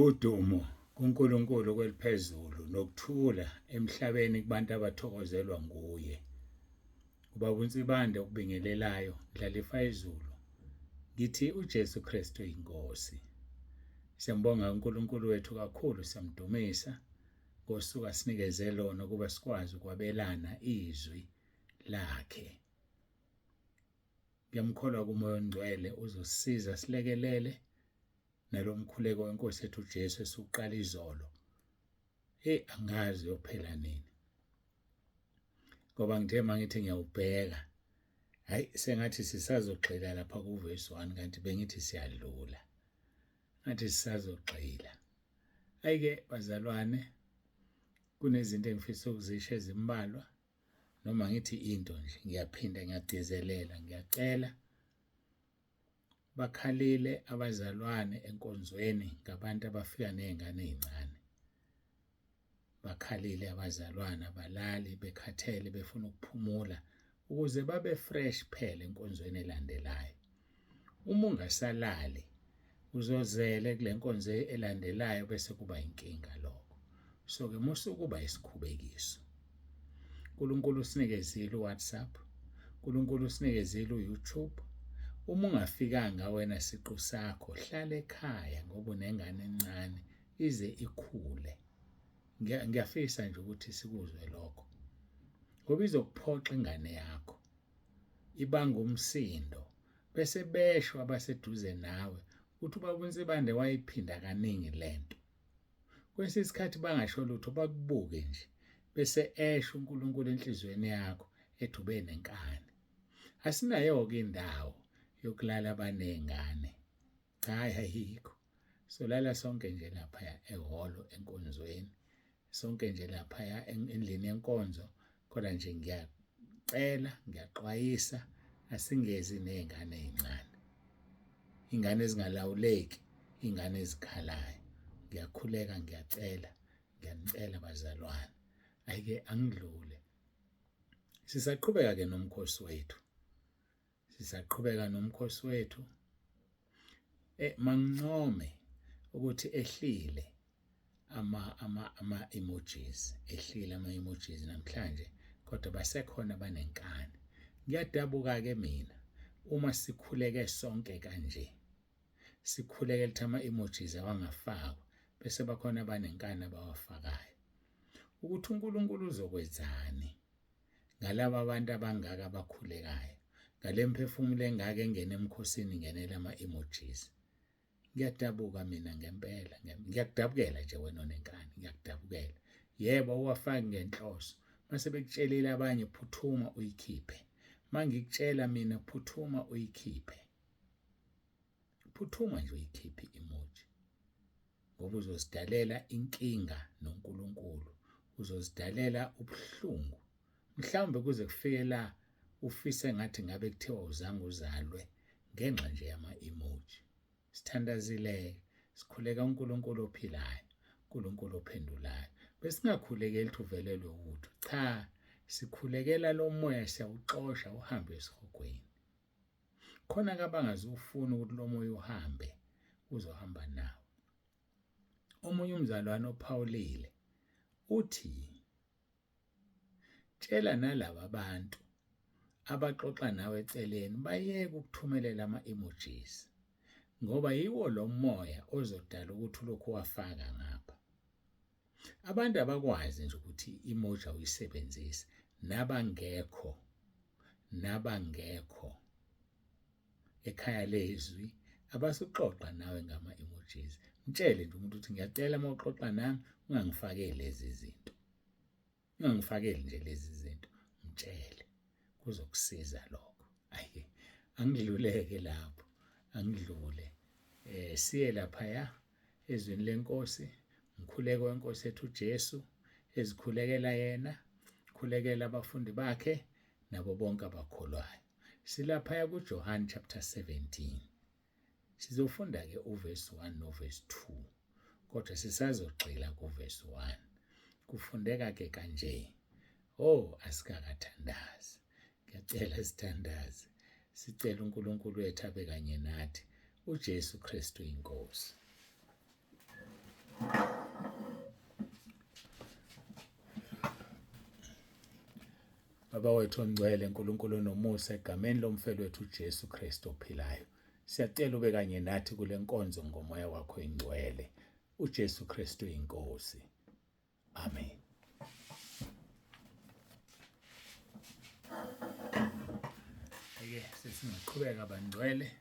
Udumo kuNkulunkulu kweliphezulu nokuthula emhlabeni kubantu abathokozelwa nguye. Ubaba uNsibande okubingelelayo dlalifa izulu. Ngithi uJesu Kristu inkosi. Siyambonga uNkulunkulu wethu kakhulu, siyamdumisa ngosuku asinikeze lona kuba sikwazi ukwabelana izwi lakhe. Ngiyamkholwa kuMoya oNgcwele uzosisiza silekelele nalomkhuleko wenkosi yethu uJesu esuqala izolo. Angazi uyophela nini. Ngoba ngithe mangithi ngiyawubheka, sengathi sisazogxila lapha kuverse 1 kanti bengithi siyadlula. Ngathi sisazogxila. Ayike bazalwane, kunezinto engifisa ukuzisho ezimbalwa noma ngithi into nje ngiyaphinda ngiyagcizelela, ngiyacela bakhalile abazalwane enkonzweni ngabantu abafika nezingane ezincane. Bakhalile abazalwane abalali bekhathele befuna ukuphumula ukuze babe fresh phela enkonzweni elandelayo. Uma ungasalali uzozele kule nkonzo elandelayo bese kuba inkinga lokho. So ke musukuba isikhubekiso. uNkulunkulu usinikezile uWhatsApp, uNkulunkulu usinikezile uYouTube. Uma ungafikanga wena siqu sakho, hlala ekhaya ngoba unengane encane ize ikhule. Ngiyafisa nje ukuthi sikuzwe lokho. Ngoba izokuphoxa ingane yakho. Ibanga umsindo bese beshwa abaseduze nawe ukuthi ubaba uNsibande wayiphinda kaningi lento. Kwesinye isikhathi bangasho lutho bakubuke nje bese esho uNkulunkulu enhlizweni yakho ethi ube nenkani. Asinayo ke indawo yokulala abanezingane. Cha, ayikho. Solala sonke nje lapha ehholo enkonzweni. Sonke nje lapha endlini yenkonzo, kodwa nje ngiyacela, ngiyaxwayisa asingezi nezingane ezincane. Ingane ezingalawuleki, ingane ezikhalayo. Ngiyakhuleka, ngiyanicela bazalwane. Ayike angidlule. Sisaqhubeka ke nomkhosi wethu. Mangincome ukuthi ehlile ama-emojis, namhlanje, kodwa basekhona banenkani. Ngiyadabuka ke mina uma sikhuleke sonke kanje. Sikhuleke lithi ama-emojis awangafakwa bese bakhona abanenkani abawafakayo. Ukuthi uNkulunkulu uzokwenzani ngalabo abantu abangaka abakhulekayo, ngale mphefumulo engaka engena emkhosini ingenela ama-emojis. Ngiyadabuka mina ngempela, ngiyakudabukela nje wena onenkani, ngiyakudabukela. Yebo, uwafaki ngenhloso. Mase bekutshelile abanye phuthuma uyikhiphe. Mangikutshela mina phuthuma uyikhiphe. Phuthuma nje uyikhiphe i-emoji. Ngoba uzosidalela inkinga noNkulunkulu. Uzozidalela ubuhlungu. Mhlawumbe kuze kufike la ufise ngathi ngabe kuthiwa uzange uzalwe ngenxa nje yama-emoji. Sithandazile, sikhuleka uNkulunkulu ophilayo, uNkulunkulu ophendulayo. Besingakhulekeli ukuthi uvelelwe ukuthi cha, sikhulekela lo moya siyawuxosha uhambe esihogweni. Khona ke abangazufuna ukuthi lo moya uhambe, uzohamba nawo. Omunye umzalwane ophawulile uthi tshela nalabo abantu abaxoxa nawe eceleni bayeke ukuthumelela ama-emojis ngoba yiwo lo moya ozodala ukuthi lokhu wafaka ngapha. Abantu abakwazi nje ukuthi i-emoji awuyisebenzise nabangekho ekhaya lezwi abasuxoxa nawe ngama-emojis. Mtshele nje umuntu ukuthi ngiyacela uma uxoxa nami ungangifakeli lezi zinto. Ungangifakeli nje lezi zinto, mtshele kuzokusiza lokho. Ayike angidluleke lapho, angidlule. Siye lapha ezweni lenkosi, umkhuleko wenkosi yethu uJesu ezikhulekela yena, khulekela abafundi bakhe nabo bonke abakholwayo. Silapha kuJohn chapter 17. Sizofunda ke uverse 1 noverse 2. Kodwa sisazogxila kuverse 1. Kufundeka ke kanje. Asikakathandazi. Ngiyacela sithandaze. Sicela uNkulunkulu wethu abe kanye nathi. uJesu Kristu inkosi. Baba wethu ongcwele, nkulunkulu nomusa, egameni lomfelo wethu uJesu Kristu ophilayo, siyacela ube kanye nathi kule nkonzo ngomoya wakho ingcwele. uJesu Kristu inkosi. Amen. Ake sesingaqhubeka bangcwele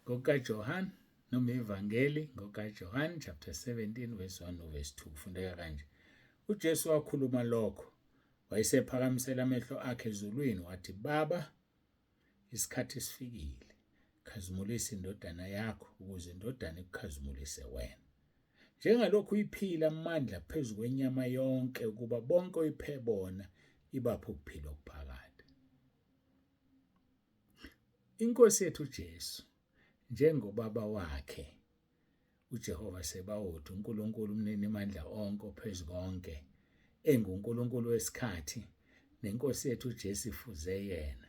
ngokaJohn noma ivangeli ngokaJohn chapter 17 verse 1 verse 2 kufundeka kanje. uJesu wakhuluma lokho, wayesephakamisela amehlo akhe ezulwini wathi, Baba, isikhathi sifikile. Khazimulisa indodana yakho ukuze indodana ikukhazimulise wena. Njengalokhu iphila amandla phezu kwenyama yonke ukuba bonke oyiphe bona ibaphe ukuphila okuphakade. Inkosi yethu uJesu, njengobaba wakhe uJehova Sebawothi, uNkulunkulu umnini amandla onke ophezu konke, enguNkulunkulu wesikhathi, nenkosi yethu uJesu ifuze yena,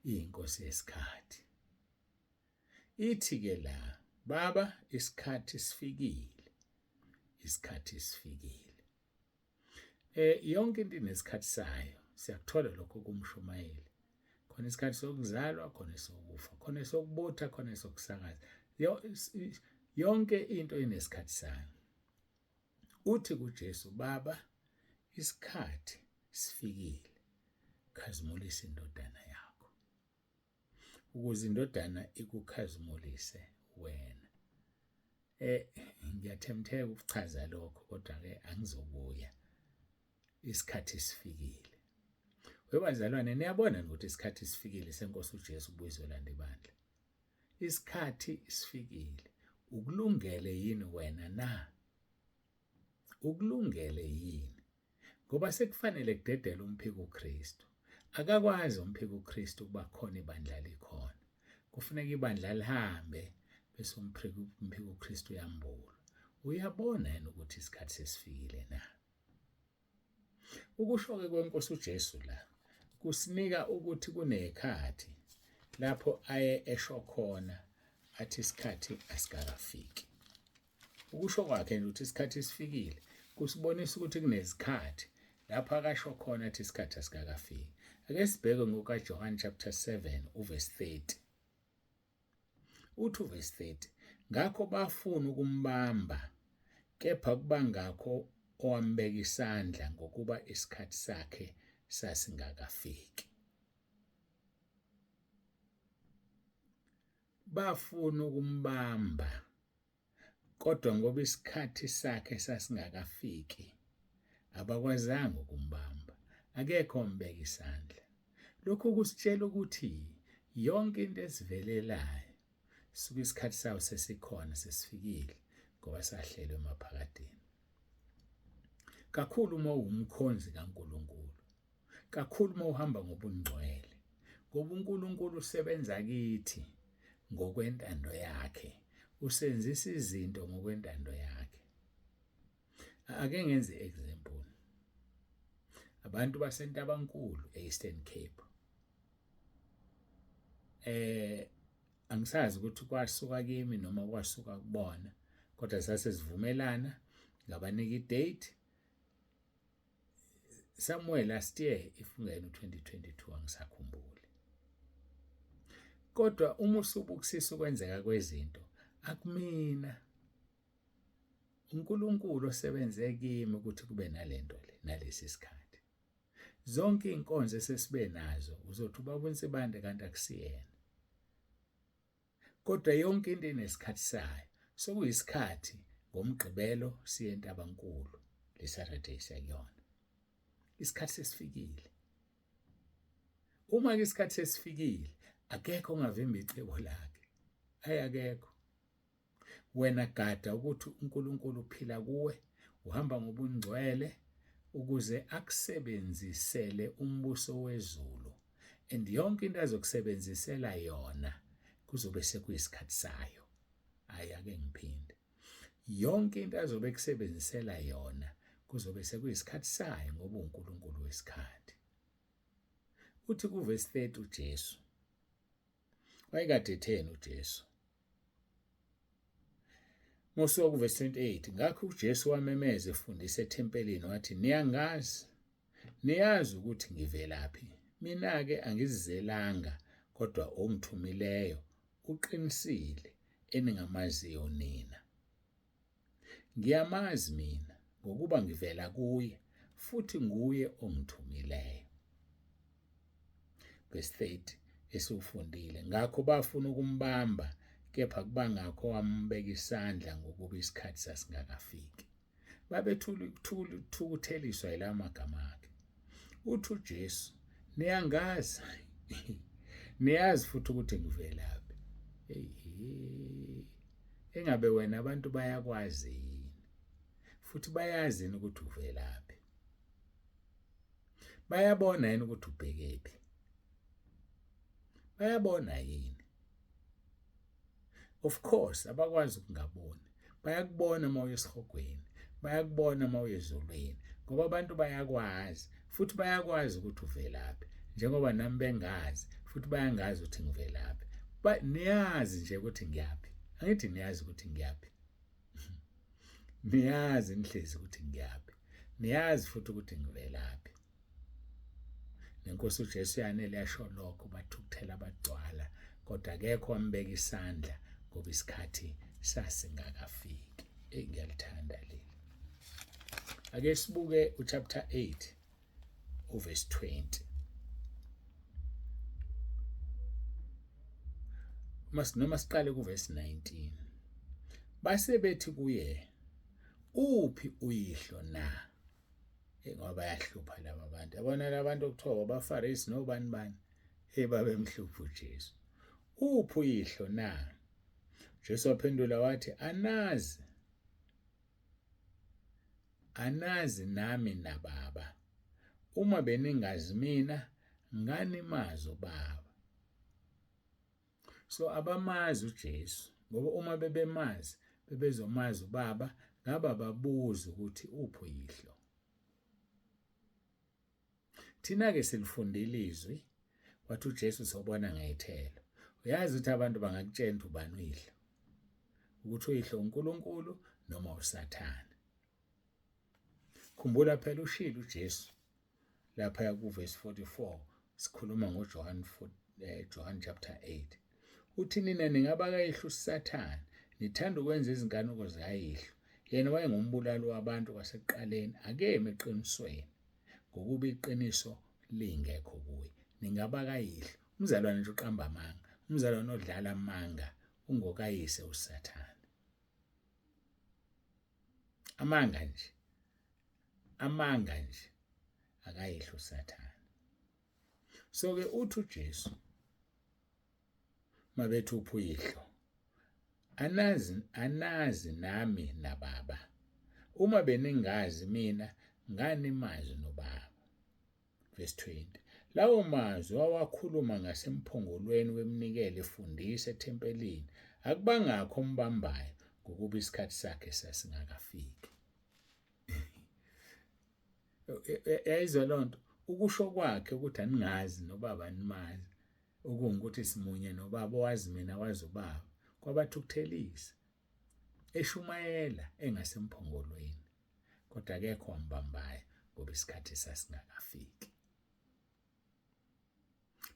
iyinkosi yesikhathi. Ithi-ke la, Baba, isikhathi sifikile. Isikhathi sifikile. Yonke into inesikhathi sayo. Siyakuthola lokho kumshumayeli. Khona isikhathi sokuzalwa, khona esokufa, khona esokubutha, khona esokusakaza. Yonke into inesikhathi sayo. Uthi kuJesu, Baba, isikhathi sifikile. Khazimulisa indodana yakho ukuze indodana ikukhazimulise wena. Ngiyathemtheka ukuchaza lokho, kodwa-ke angizobuya. Isikhathi sifikile. Webazalwane, niyabona ukuthi isikhathi sifikile senkosi uJesu ukubuyizolanda ibandla. Isikhathi sifikile. Ukulungele yini wena na? Ukulungele yini? Ngoba sekufanele kudedele umphiko uKristu. Akakwazi umphiko uKristu ukuba khona ibandla likhona. Kufuneka ibandla lihambe bese umphiko uKristu uyambula. Uyabona yena ukuthi isikhathi sesifikile na? Ukusho-ke kwenkosi uJesu la kusinika ukuthi kunekhathi lapho aye esho khona athi isikhathi asikakafiki. Ukusho kwakhe ukuthi isikhathi sifikile kusibonisa ukuthi kunezikhathi lapho akasho khona athi isikhathi asikakafiki. Ake sibheke ngokaJohn chapter 7 uverse 30. Uthi uverse 30, ngakho bafuna ukumbamba, kepha kubangakho owambeka isandla ngokuba isikhathi sakhe sasingakafiki. Bafuna ukumbamba, kodwa ngoba isikhathi sakhe sasingakafiki, abakwazanga ukumbamba. Akekho ombeka isandla. Lokhu kusitshela ukuthi yonke into esivelelayo suka isikhathi sawo sesikhona, sesifikile, ngoba sahlelwe emaphakadeni. Kakhulu uma uwumkhonzi kaNkulunkulu, kakhulu uma uhamba ngobungcwele, ngoba uNkulunkulu usebenza kithi ngokwentando yakhe, usenzisa izinto ngokwentando yakhe. Ake ngenze example. Abantu baseNtabankulu e-Eastern Cape. Angisazi ukuthi kwasuka kimi noma kwasuka kubona, kodwa sasivumelana ngabanika i-date somewhere last year, ifungene u-2022, angisakhumbuli. Kodwa uma usubukisisa ukwenzeka kwezinto, akumina. uNkulunkulu osebenze kimi ukuthi kube nalento le, nalesi sikhathi. Zonke inkonzo esesibe nazo uzothi ubaba uNsibande kanti akusiyena. Kodwa yonke into inesikhathi sayo. Sokuyisikhathi ngomgqibelo siye eNtabankulu, leSaturday siyakuyona. Isikhathi sesifikile. Uma isikhathi sesifikile, akekho ongavimba icebo lakhe. Akekho. Wena gada ukuthi uNkulunkulu uphila kuwe, uhamba ngobungcwele ukuze akusebenzisele umbuso wezulu. And yonke into azokusebenzisela yona kuzobe sekuyisikhathi sayo. Ake ngiphinde. Yonke into azobe kusebenzisela yona kuzobe sekuyisikhathi sayo ngoba uNkulunkulu wesikhathi. Uthi kuverse 30 uJesu. Wayekade etheni uJesu? Mosuka kuvesi 28, ngakho uJesu wamemeza efundisa ethempelini wathi, niyazi ukuthi ngivelaphi. Mina-ke angizizelanga, kodwa ongithumileyo uqinisile eningamaziyo nina. Ngiyamazi mina ngokuba ngivela kuye, futhi nguye ongithumileyo. Verse 30 esiwufundile, ngakho bafuna ukumbamba, kepha kubangakho wambeka isandla ngokuba isikhathi sasingakafiki. Babethukutheliswa yila magama akhe. Uthi uJesu, niyangazi niyazi futhi ukuthi ngivelaphi. Engabe wena abantu bayakwazi yini futhi bayazi yini ukuthi uvelaphi? Bayabona yini ukuthi ubhekephi? Bayabona yini? Of course abakwazi ukungaboni. Bayakubona uma uyesihogweni, bayakubona uma uyezulwini, ngoba abantu bayakwazi futhi bayakwazi ukuthi uvelaphi, njengoba nami bengazi futhi bayangazi ukuthi ngivelaphi. Niyazi nje ukuthi ngiyaphi. Angithi niyazi ukuthi ngiyaphi. Niyazi nihlezi ukuthi ngiyaphi. Niyazi futhi ukuthi ngivelaphi. Nenkosi uJesu yanele yasho lokho, bathukuthela bagcwala, kodwa akekho wambeka isandla ngoba isikhathi sasingakafiki. Ngiyalithanda leli. Ake sibuke uchapter 8 uverse 20. Noma siqale kuverse 19. Base bethi kuye, uphi uyihlo na? Ngoba bayahlupha laba bantu. Yabona labantu okuthiwa abaFarisi nobani babemhlupha uJesu. Uphi uyihlo na? Jesu waphendula wathi, anazi nami naBaba. Uma beningazi mina, ngani mazi uBaba. So abamazi uJesu, ngoba uma bebemazi bebezomazi uBaba, ngaba babuza ukuthi uphi uyihlo. Thina-ke silifundile izwi, wathi uJesu sobona ngayithelo. Uyazi ukuthi abantu bangakutshela ubani uyihlo, ukuthi uyihlo uNkulunkulu noma uSathane. Khumbula phela ushilo uJesu lapha kuverse 44, sikhuluma ngoJohn chapter 8. Uthi nina ningabakayihlo uSathane, nithanda ukwenza izinkanuko zikayihlo. Yena wayengumbulali wabantu kwasekuqaleni, akemi eqinisweni, ngokuba iqiniso lingekho kuye. Ningabakayihlo. Umzalwane nje uqamba amanga, umzalwane odlala amanga ungokayise uSathane. Amanga nje akayihlo uSathane. So-ke uthi uJesu, mabethi uphi uyihlo, anazi nami naBaba. Uma beningazi mina, ngani mazi noBaba. Verse 20. Lawo mazwi wawakhuluma ngasemphongolweni weminikelo efundisa ethempelini, akubangakho ombambayo ngokuba isikhathi sakhe sasingakafiki. Yayizwa lonto, ukusho kwakhe ukuthi aningazi noBaba animazi, ukuthi simunye noBaba, owazi mina wazi uBaba, kwabathukuthelisa. Eshumayela engasemphongolweni, kodwa akekho wambambayo ngoba isikhathi sasingakafiki.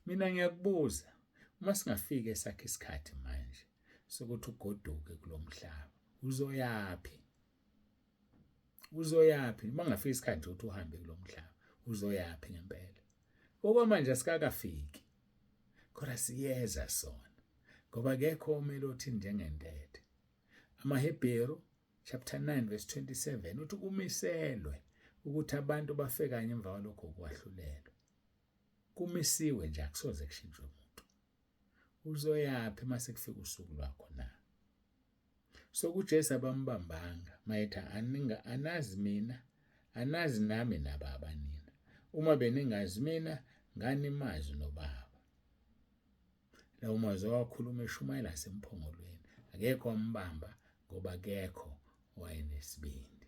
Mina ngiyakubuza, uma singafika esakhe isikhathi manje sokuthi ugoduke kulomhlaba, uzoyapi? Uzoyapi? Mangafika isikhathi ukuthi uhambe kulomhlaba, uzoyapi ngempela? Okwamanje asikakafiki, kodwa siyeza sona, ngoba akekho omele othi njengentethe. AmaHebheru chapter 9 verse 27 uthi kumiselwe ukuthi abantu bafe kanye emva kwalokho kwahlulelwa. Kumisiwe nje, akusoze kushintshwe umuntu. Uzoyapi mase kufika usuku lwakho na? So kuJesu abambambanga mayetha anazi mina, anazi nami naBaba nina. Uma beningazi mina, ngani mazi noBaba. Lawo mazwi wakhuluma eshumayela ngasemphongolweni, akekho wambamba ngoba akekho wayenesibindi,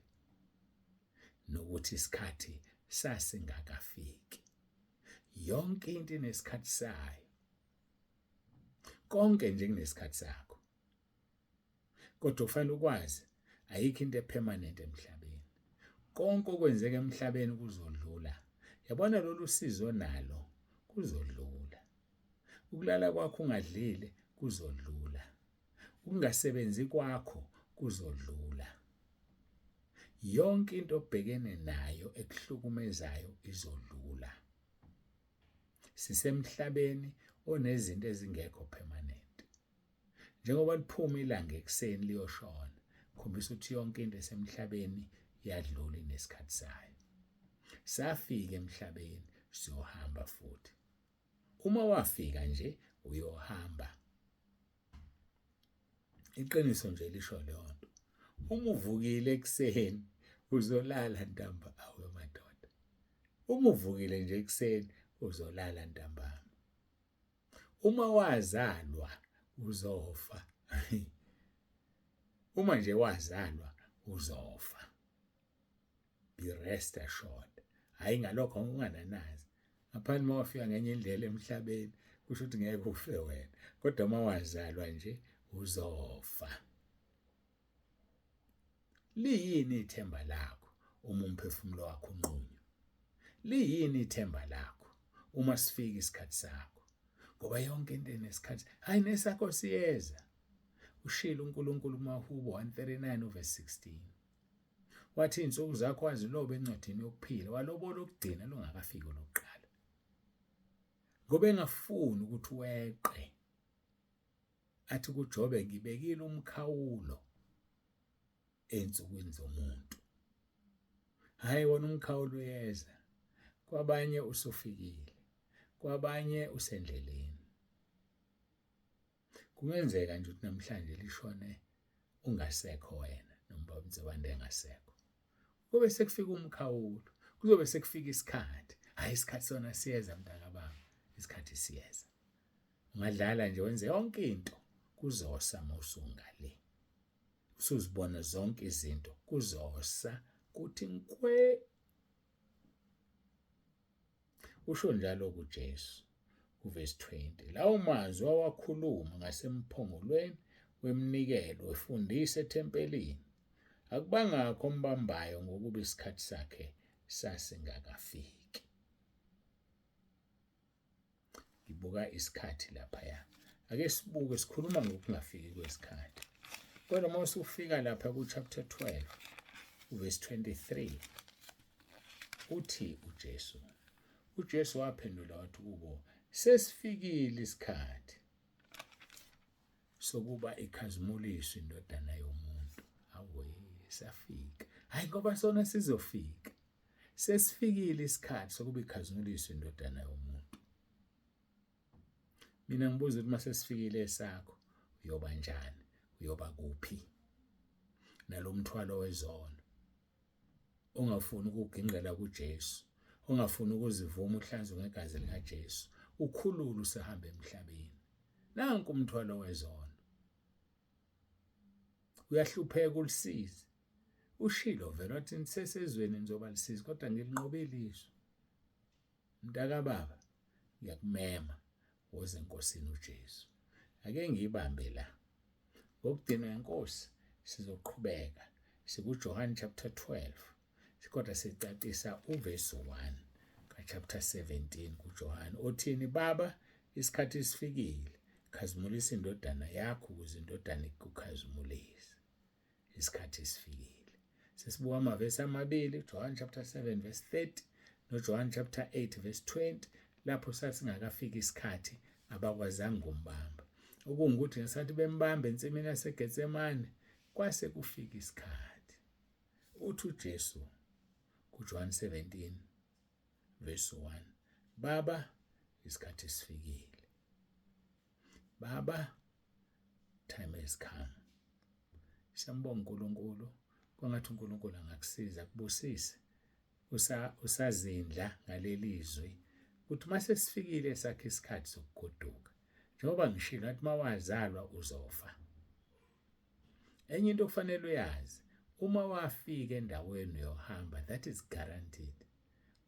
nokuthi isikhathi sasingakafiki. Yonke into inesikhathi sayo. Konke nje kunesikhathi sakho. kodwa ufanele ukwazi ayikho into epermanent emhlabeni. Konke okwenzeka emhlabeni kuzodlula. Yabona lolu sizo nalo kuzodlula. Ukulala kwakho ungadlile kuzodlula. Ukungasebenzi kwakho kuzodlula. Yonke into obhekene nayo ekuhlukumezayo izodlula. Sisemhlabeni onezinto ezingekho permanent. Njengoba liphuma ilanga ekseni liyoshona, khombisa ukuthi yonke into esemhlabeni yadlula inesikhathi sayo. Safika emhlabeni siyohamba futhi. Uma wafika nje uyohamba. Iqiniso nje lisho lonto. Uma uvukile ekseni uzolala ntamba awe madoda. Uma uvukile nje ekseni uzolala ntambama. Uma wazalwa uzofa. Uma nje wazalwa uzofa. Be rest assured. Hayi ngalokho ungananazi. Ngaphandle uma wafika ngenye indlela emhlabeni kusho ukuthi ngeke ufe wena. Kodwa uma wazalwa nje uzofa. Liyini ithemba lakho uma umphefumulo wakho unqunywa? Liyini ithemba lakho uma sifika isikhathi sakho? Ngoba yonke into enesikhathi, hayi nesakho siyeza. Ushilo uNkulunkulu kuMahubo 139 verse 16. Wathi insuku zakho waziloba encwadini yokuphila, walobola ukugcina lungakafiki lokuqala. Ngoba engafuni ukuthi weqe. Athi kuJobe ngibekile umkhawulo ensukwini zomuntu. Hayi wona umkhawulo uyeza. Kwabanye usufikile. Kwabanye usendleleni. Kungenzeka nje ukuthi namhlanje lishone ungasekho wena noma umzabande engasekho. Kube sekufika umkhawulo, kuzobe sekufika isikhathi. Hayi isikhathi sona siyeza mntaka baba, isikhathi siyeza. Ungadlala nje wenze yonke into kuzosa mawusungale. Usuzibona zonke izinto kuzosa kuthi nkwe. Usho njalo kuJesu uverse 20. Lawo mazwi awakhuluma ngasemphongolweni wemnikelo wefundisa ethempelini. Akubangakho ombambayo ngokuba isikhathi sakhe sasingakafiki. Ngibuka isikhathi lapha. Ake sibuke sikhuluma ngokungafiki kwesikhathi. Kodwa uma usufika lapha ku chapter 12 verse 23 uthi uJesu. uJesu waphendula wathi kubo, sesifikile isikhathi sokuba ikhazimuliswe indodana yomuntu. Awe safika. Hayi ngoba sona sizofika. Sesifikile isikhathi sokuba ikhazimuliswe indodana yomuntu. Mina ngibuza ukuthi mase sifikile esakho uyoba njani? Uyoba kuphi? Nalomthwalo wezono. Ungafuni ukugingqela kuJesu. Ungafuni ukuzivuma uhlanzwe ngegazi likaJesu. Ukhulule usahamba emhlabeni. Nanku umthwalo wezono. Uyahlupheka ulisize. Ushilo vele wathi nisesezweni nizoba lisize kodwa ngilinqobile izwi. Mntaka baba ngiyakumema woze enkosini uJesu. Ake ngiyibambe la. Ngokugcina inkosi sizoqhubeka sikuJohn chapter 12. Kodwa sicacisa uverse 1 kaChapter 17 kuJohn. Othini baba isikhathi sifikile. Khazimulisa indodana yakho ukuze indodana ikukhazimulise. Isikhathi sifikile. Sesibuka amavesi amabili, John chapter 7 verse 30 noJohn chapter 8 verse 20. Lapho sasingakafika isikhathi abakwazanga umbamba. Okungukuthi ngesathi bembamba ensimini yaseGetsemane kwase kufika isikhathi. Uthi uJesu kuJohn 17 verse 1. Baba isikhathi sifikile. Baba time has come. Siyambonga uNkulunkulu. Kwangathi uNkulunkulu angakusiza kubusise. Usazindla ngalelizwi. Uthi mase sifikile sakhe isikhathi sokugoduka. Njengoba ngishilo ngathi mawazalwa uzofa. Enye into kufanele uyazi, uma wafika endaweni uyohamba, that is guaranteed.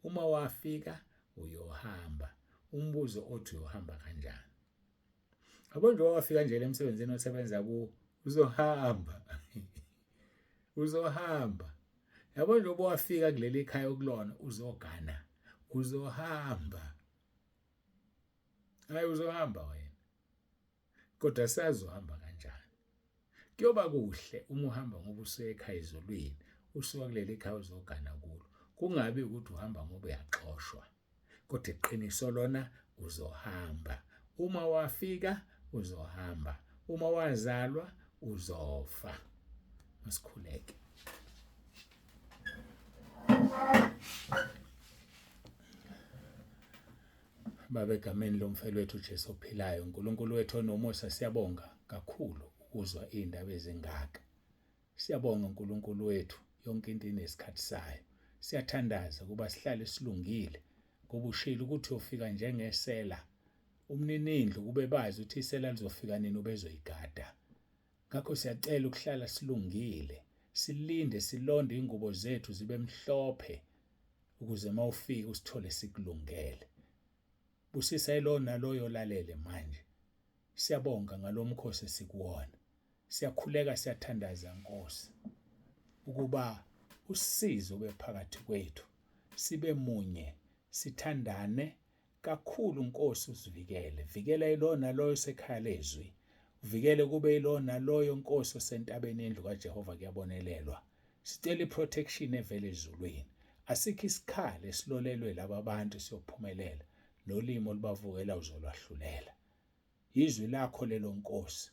Uma wafika uyohamba. Umbuzo othi uyohamba kanjani? Abo nje wafika nje emsebenzini osebenza ku uzohamba. Uzohamba. Yabo njengoba wafika kuleli khaya okulona uzogana. Uzohamba. Hayi uzohamba wena. Kodwa sazohamba kanjani? Kuyoba kuhle uma uhamba ngoba usuka ekhaya ezulwini, usuka kuleli khaya uzogana kulo. Kungabi ukuthi uhamba ngoba uyaxoshwa. Kodwa iqiniso lona uzohamba. Uma wafika uzohamba. Uma wazalwa uzofa. Masikhuleke. Baba egameni lomfelo wethu uJesu ophilayo, uNkulunkulu wethu onomusa, siyabonga kakhulu ukuzwa izindaba ezingaka. Siyabonga uNkulunkulu wethu, yonke into inesikhathi sayo. Siyathandaza kuba sihlale silungile ngoba ushilo ukuthi ufika njengesela. Umninindlu kube bazi ukuthi isela lizofika nini ubezoyigada. Ngakho siyacela ukuhlala silungile, silinde silonde ingubo zethu zibe mhlophe ukuze mawufika usithole sikulungele. Busisa yilo naloyo lalele manje. Siyabonga ngalomkhosi sikuwona. Siyakhuleka siyathandaza Nkosi ukuba usizo bephakathi kwethu. Sibe munye, sithandane kakhulu Nkosi usivikele. Vikela yilo naloyo sekhaya lezwi. Uvikele kube yilo naloyo Nkosi osentabeni endlu kaJehova kuyabonelelwa. Sicela iprotection evele ezulwini. Asikho isikhali esilolelwe laba bantu siyophumelela. Nolimo olubavukela uzolwahlulela. Izwi lakho lelo Nkosi.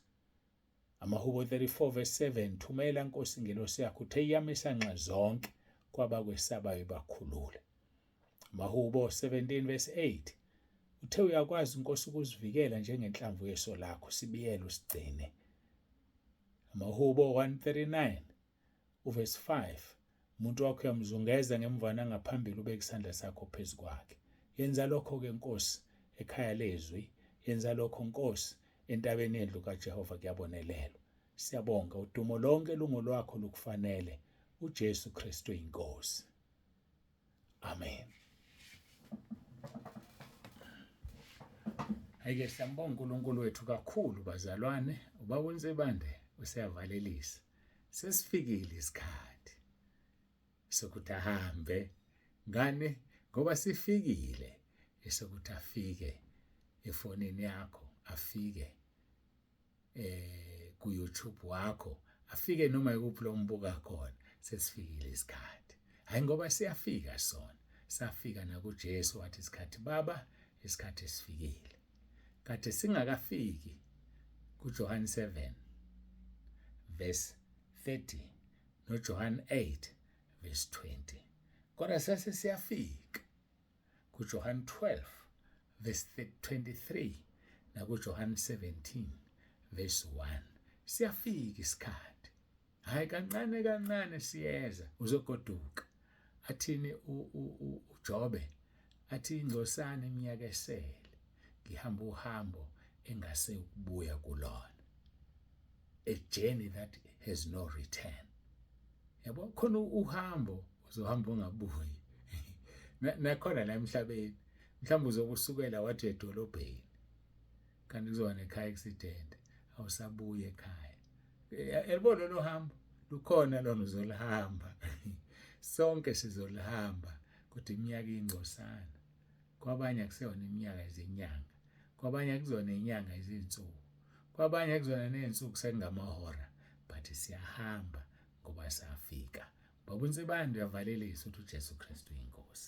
Amahubo 34:7 thumela Nkosi ingelosi yakho uthe iyamisa nxa zonke kwabakwesabayo bakhulule. Amahubo 17:8 uthe uyakwazi Nkosi ukusivikela njengenhlamvu yeso lakho sibiyele usigcine. Amahubo 139:5 umuntu wakho uyamzungeza ngemvana ngaphambili ubeka isandla sakho phezu kwakhe. Yenza lokho ke Nkosi ekhaya lezwi, yenza lokho Nkosi entabeni endlu kaJehova kuyabonelelwa. Siyabonga udumo lonke lungolwakho lukufanele. uJesu Kristu inkosi. Amen. Ayike siyambonga uNkulunkulu wethu kakhulu bazalwane, ubaba uNzebande usiyavalelisa. Sesifikile isikhathi sokuthi ahambe ngane ngoba sifikile esokuthi afike efonini yakho, afike ku YouTube wakho, afike noma ikuphi lo mbuka khona. Sesifikile isikhathi. Hayi ngoba siyafika sona. Safika na kuJesu wathi isikhathi baba, isikhathi esifikile. Kade singakafiki kuJohn 7:30 noJohn 8:20. Kodwa siyafika kuJohn 12:23 nakuJohn 17:1. Siyafika isikhathi. Hayi kancane kancane siyeza uzogoduka. Athini uJobe athi ingcosana iminyaka esele ngihamba uhambo engase ukubuya kulona. A journey that has no return. Yabo khona uhambo uzohamba ungabuyi. Nakhona la emhlabeni mhlawumbe uzokusukela wathi edolobheni kanti kuzoba nekhaya accident awusabuye ekhaya. Elibona lo hambo lukhona lona uzolihamba. Sonke sizolihamba kodwa iminyaka ingcosana. Kwabanye akuseyona iminyaka izinyanga. Kwabanye akuzona inyanga izinsuku. Kwabanye akuzona nezinsuku sekungamahora, but siyahamba ngoba safika. Baba uNzebande uyavalelisa ukuthi uJesu Kristu inkosi.